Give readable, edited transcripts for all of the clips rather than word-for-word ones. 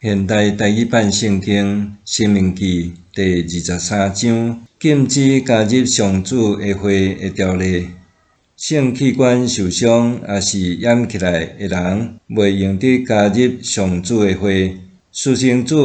现代台语版圣经申命记第23章禁止加入上主的会的条例。性器官受伤也是掩起来的人，袂用得加入上主的会。私生子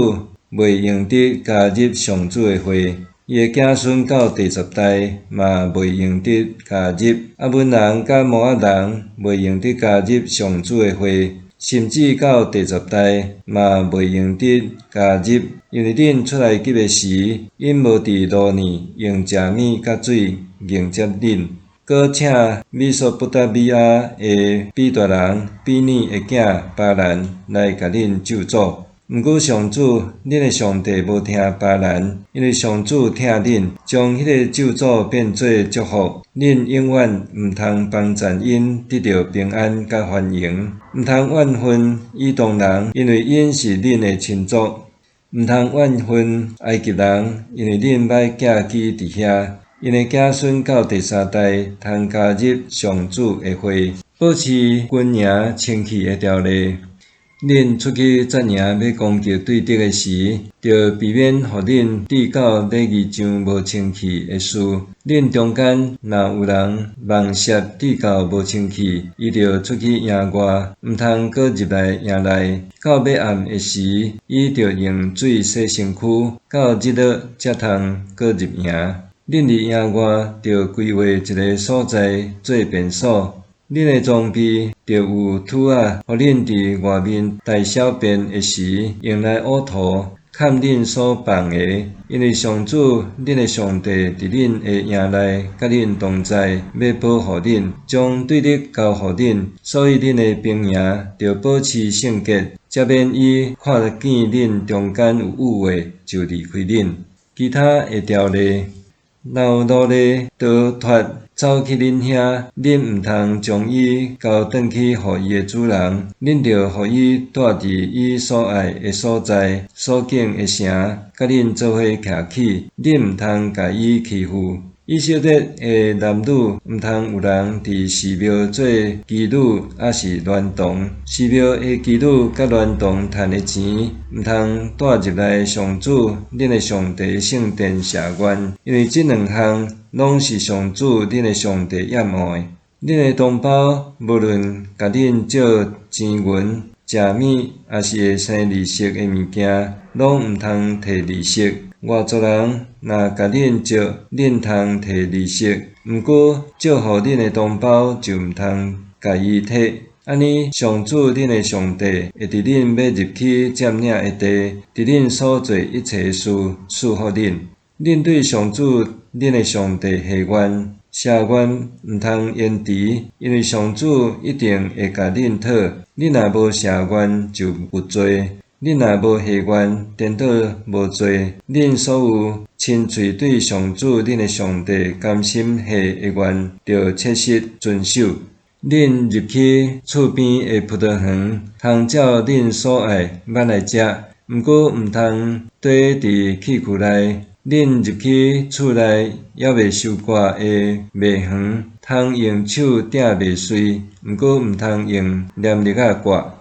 袂用得加入上主的会，伊的子孙到第10代嘛袂用得加入。阿文人甲摩押人袂用得加入上主的会。甚至到第10代嘛袂用得加入，因为恁出来吉的时，因无伫路呢用食物甲水迎接恁。搁请美索不达米亚的比大人比尼的囝巴兰来甲恁咒诅。毋过上主，恁的上帝无听巴兰，因为上主听恁，将迄个咒诅变做祝福。恁永远毋通帮赞因得到平安甲繁荣，毋通怨恨以东人，因为因是恁的亲族；毋通怨恨埃及人，因为恁摆寄居伫遐。因的子孙到第3代通加入上主的会，保持军营清气的条例。恁出去扎营要攻击对敌的时，着避免互恁遇到礼仪上无清气的事。恁中间若有人妄涉遇到无清气，伊着出去营外，毋通搁入来营内。到要暗的时，伊着用水洗身躯，到日落才通搁入营。恁伫营外着规划一个所在做便所。恁的装备着有土仔，互恁伫外面大小便的时用来呕吐，看恁所放的。因为上主恁的上帝伫恁的营内，甲恁同在，要保护恁，将对立交互恁，所以恁的兵营着保持圣洁，才免伊看见恁中间有污秽就离开恁。其他的条例。若有奴隶逃脱走去恁遐，恁毋通将伊交转去互伊的主人，恁着互伊住伫伊所爱的所在、所敬的城，甲恁做伙徛起。恁毋通甲伊欺负。以色列的男女毋通有人伫寺庙做妓女，还是娈童。寺庙的妓女甲娈童趁的钱，毋通带入来上主恁的上帝圣殿谢愿，因为这2项拢是上主恁的上帝厌恶的。恁的同胞无论甲恁借钱银、食物，还是会生利息的物件，拢毋通摕利息。外族人若甲恁借，恁通摕利息，毋过借互恁的同胞就毋通甲伊摕。安尼，上主恁的上帝会伫恁要入去占领的地，伫恁所做一切事赐福恁。恁对上主恁的上帝下愿，谢愿毋通延迟，因为上主一定会甲恁讨。恁若无谢愿，就有罪。恁若无下愿，颠倒无罪。恁所有亲嘴对上主恁的上帝甘心下的愿，着切实遵守。恁入去厝边的葡萄园，通照恁所爱捌来食，毋过毋通躲伫器库内。恁入去厝内还未收割的麦园，通用手鼎麦穗，毋过毋通用黏力仔割。